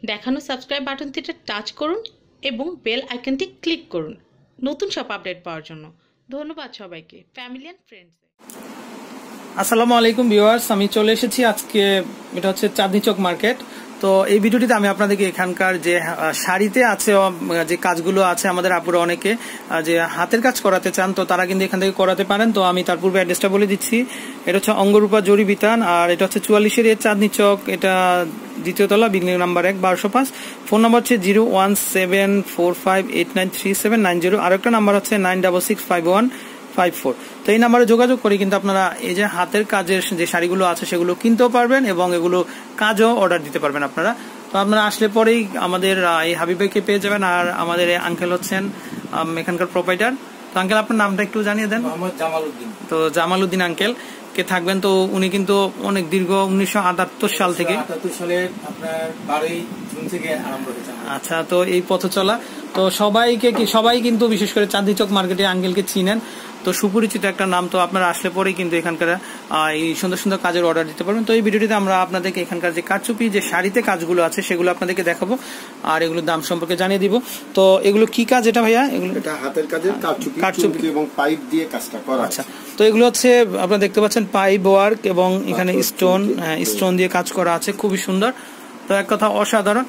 দেখানো subscribe বাটনটিতে touch করুন এবং বেল আইকনটি ক্লিক করুন নতুন সব আপডেট পাওয়ার জন্য। ধন্যবাদ সবাইকে, ফ্যামিলি এন্ড ফ্রেন্ডস। আসসালামু আলাইকুম ভিউয়ার্স, আমি চলে এসেছি আজকে। এটা হচ্ছে চাঁদনী চক মার্কেট। তো এই ভিডিওটিতে আমি আপনাদেরকে এখানকার যে শাড়িতে আছে যে কাজগুলো আছে, আমাদের আপুরা অনেকে যে হাতের কাজ করাতে চান, তো তারা কিন্তু এখান থেকে করাতে পারেন। তো আমি তার পূর্বে অ্যাড্রেসটা বলে দিচ্ছি। এটা হচ্ছে অঙ্গরূপা জরি বিতান, আর এটা হচ্ছে 44-এর চাঁদনী চক, এটা দ্বিতীয় তলা, বিল্ডিং নাম্বার 1, 1205। ফোন নাম্বার হচ্ছে 01745893790। আর একটা নাম্বার হচ্ছে 96651554। তো এই নাম্বারে যোগাযোগ করে কিন্তু আপনারা এই যে হাতের কাজের যে শাড়িগুলো আছে সেগুলো কিনতেও পারবেন এবং এগুলো কাজও অর্ডার দিতে পারবেন আপনারা। তো আপনারা আসলে পরেই আমাদের এই হাবিব ভাইকে পেয়ে যাবেন। আর আমাদের আঙ্কেল হচ্ছেন এখানকার প্রোপাইটার। তো আঙ্কেল, আপনার নামটা একটু জানিয়ে দেন। জামালউদ্দিন। তো জামালউদ্দিন আঙ্কেল কে থাকবেন। তো উনি কিন্তু অনেক দীর্ঘ 1978 সাল থেকে, 78 সালে আপনার 12ই জুন থেকে আরম্ভ হয়েছে। আচ্ছা, তো এই পথ চলা। তো সবাই কিন্তু বিশেষ করে চাঁদনী চক মার্কেটে আঙ্কেলকে চিনেন, তো সুপরিচিত একটা নাম। তো আপনারা আসলে পরেই কিন্তু এখানকার এই সুন্দর সুন্দর কাজের অর্ডার দিতে পারবেন। তো এই ভিডিওটিতে আমরা আপনাদেরকে এখানকার যে কারচুপি যে শাড়িতে কাজগুলো আছে সেগুলো আপনাদেরকে দেখাবো আর এগুলোর দাম সম্পর্কে জানিয়ে দিব। তো এগুলো কি কাজ এটা ভাইয়া? এগুলো এটা হাতের কাজের কারচুপি এবং পাইপ দিয়ে কাজটা করা। আচ্ছা, তো এগুলো হচ্ছে আপনারা দেখতে পাচ্ছেন পাইপ ওয়ার্ক এবং এখানে স্টোন দিয়ে কাজ করা আছে, খুবই সুন্দর। তো এক কথা অসাধারণ।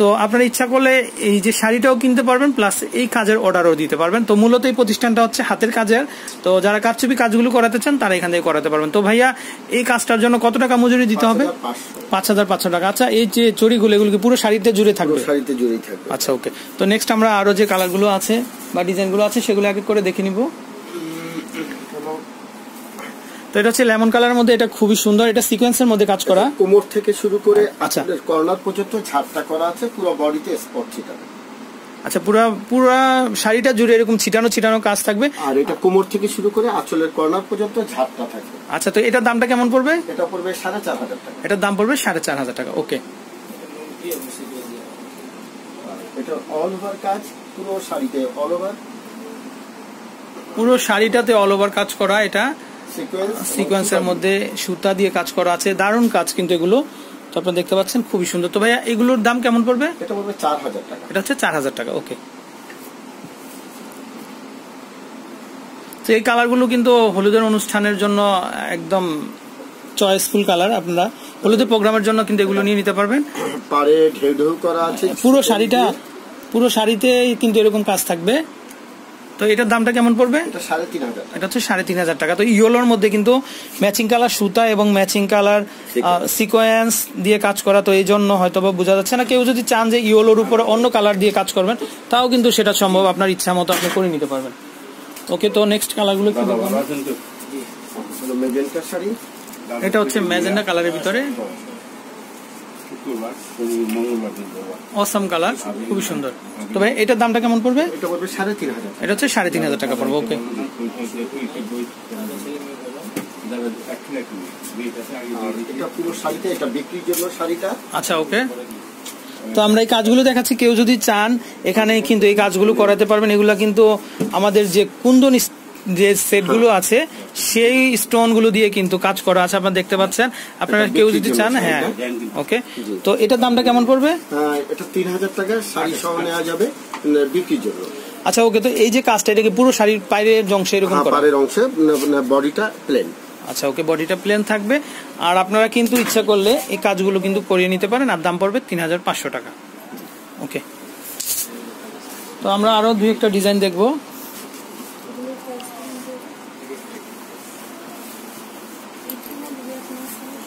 তো আপনারা ইচ্ছা করলে এই যে শাড়িটাও কিনতে পারবেন, প্লাস এই কাজের অর্ডারও দিতে পারবেন। তো মূলত এই প্রতিষ্ঠানটা হচ্ছে হাতের কাজের। তো যারা কারচুপি কাজগুলো করাতে চান তারা এখান থেকে করাতে পারবেন। তো ভাইয়া, এই কাজটার জন্য কত টাকা মজুরি দিতে হবে? 5500 টাকা। আচ্ছা, এই যে চড়িগুলো এগুলো কি পুরো শাড়িতে জুড়ে থাকবে? শাড়িতে জুড়েই থাকবে। আচ্ছা, ওকে। তো নেক্সট আমরা আরো যে কালারগুলো আছে বা ডিজাইনগুলো আছে সেগুলো এক এক করে দেখে নিব। তো এটা হচ্ছে লেমন কালারের মধ্যে, এটা খুবই সুন্দর। এটা সিকোয়েন্সের মধ্যে কাজ করা, কোমর থেকে শুরু করে আচ্ছা কর্নার পর্যন্ত ঝাপটা করা আছে, পুরো বডিতে স্পট ছিটানো। আচ্ছা, পুরা শাড়িটা জুড়ে এরকম ছিটানো কাজ থাকবে। আর এটা কোমর থেকে শুরু করে আঁচলের কর্নার পর্যন্ত ঝাপটা থাকবে। আচ্ছা, তো এটার দামটা কেমন পড়বে? এটা পড়বে 4500 টাকা। এটার দাম পড়বে 4500 টাকা। ওকে। এটা অল ওভার কাজ, পুরো শাড়িতে অল ওভার, পুরো শাড়িটাতে অল ওভার কাজ করা। এটা সিকোয়েন্সের মধ্যে সুতা দিয়ে কাজ করা আছে, দারুণ কাজ কিন্তু এগুলো। তো আপনারা দেখতে পাচ্ছেন, খুবই সুন্দর। তো ভাইয়া, এগুলোর দাম কেমন পড়বে? এটা পড়বে 4000 টাকা। এটা হচ্ছে 4000 টাকা। ওকে। তো এই কালারগুলো কিন্তু হলুদের অনুষ্ঠানের জন্য একদম চয়েসফুল কালার। আপনারা হলুদের প্রোগ্রামের জন্য কিন্তু এগুলো নিয়ে নিতে পারবেন। পারে ঢেউ ঢেউ করা আছে, পুরো শাড়িতে কিন্তু এরকম কাজ থাকবে। তো এটার দামটা কেমন পড়বে? এটা 3500। এটা হচ্ছে 3500 টাকা। তো ইয়েলোর মধ্যে কিন্তু ম্যাচিং কালার সুতা এবং ম্যাচিং কালার সিকোয়েন্স দিয়ে কাজ করা। তো এই জন্য হয়তো বা বোঝা যাচ্ছে না। কেউ যদি চান যে ইয়েলোর উপরে অন্য কালার দিয়ে কাজ করবেন, তাও কিন্তু সেটা সম্ভব, আপনার ইচ্ছা মতো আপনি করে নিতে পারবেন। ওকে। তো নেক্সট কালারগুলো কি দেখবেন? মেজেন্টা শাড়ি, এটা হচ্ছে ম্যাজেন্টা কালারের ভিতরে, অসাম কালার, খুবই সুন্দর। তো ভাই, এটার দামটা কেমন পড়বে? এটা পড়বে 3500। এটা হচ্ছে 3500 টাকা পড়বে। ওকে। এটা পুরো শাড়িতে, এটা বিক্রির জন্য শাড়িটা। আচ্ছা, ওকে। তো আমরা এই কাজগুলো দেখাচ্ছি, কেউ যদি চান এখানে কিন্তু এই কাজগুলো করাতে পারবেন। এগুলা কিন্তু আমাদের যে কুন্দন যে সেটগুলো আছে সেই স্টোনগুলো দিয়ে কিন্তু কাজ করা আছে, আপনারা দেখতে পাচ্ছেন। আপনারা কেউ যদি চান, হ্যাঁ, ওকে। তো এটার দামটা কেমন পড়বে? এটা 3000 টাকা, শাড়ি সহ নেওয়া যাবে বিক্রির জন্য। আচ্ছা, ওকে। তো এই যে কাজটা, এটা কি পুরো শাড়ির পায়ের অংশে এরকম করা? পায়ের অংশে, বডিটা প্লেন। আচ্ছা, ওকে, বডিটা প্লেন থাকবে। আর আপনারা কিন্তু ইচ্ছা করলে এই কাজগুলো কিন্তু করিয়ে নিতে পারেন, আর দাম পড়বে 3500 টাকা। ওকে। তো আমরা আরো দুই একটা ডিজাইন দেখবো।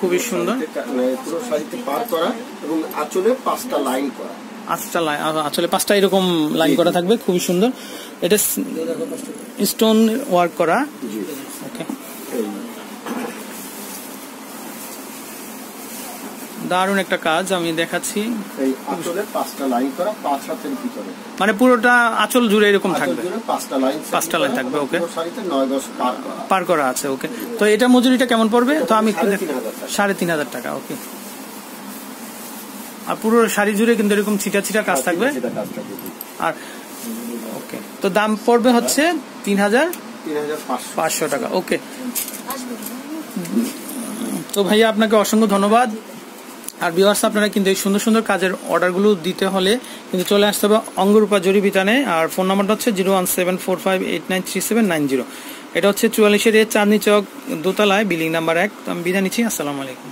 খুবই সুন্দর। পুরো শাড়িতে পার করা এবং আঁচলে 5টা লাইন করা। আঁচলে 5টা এরকম লাইন করা থাকবে, খুবই সুন্দর। এটা স্টোন ওয়ার্ক করা। ওকে। দারুণ একটা কাজ আমি দেখাচ্ছি। এই আঁচলে 5টা লাইন করা, 5 হাতের ভিতরে, মানে পুরোটা আঁচল জুড়ে এরকম থাকবে, 5টা লাইন থাকবে। ওকে। শাড়িতে 9 গজ পার করা আছে। ওকে। তো এটা মজুরিটা কেমন পড়বে? তো আমি 3500 টাকা। ওকে। আর পুরো শাড়ি জুড়ে কিন্তু এরকম ছিটা কাজ থাকবে। আর ওকে। তো দাম পড়বে হচ্ছে 3500 টাকা। ওকে। তো ভাইয়া, আপনাকে অসংখ্য ধন্যবাদ। আর ভিউয়ার্স আপনারা কিন্তু এই সুন্দর সুন্দর কাজের অর্ডারগুলো দিতে হলে কিন্তু চলে আসতে হবে অঙ্গরূপা জরি বিতানে। আর ফোন নাম্বারটা হচ্ছে 01745893790। এটা হচ্ছে 44 চাঁদনি চক দোতলায়, বিল্ডিং নাম্বার 1। তো আমি বিদায় নিচ্ছি, আসসালামু আলাইকুম।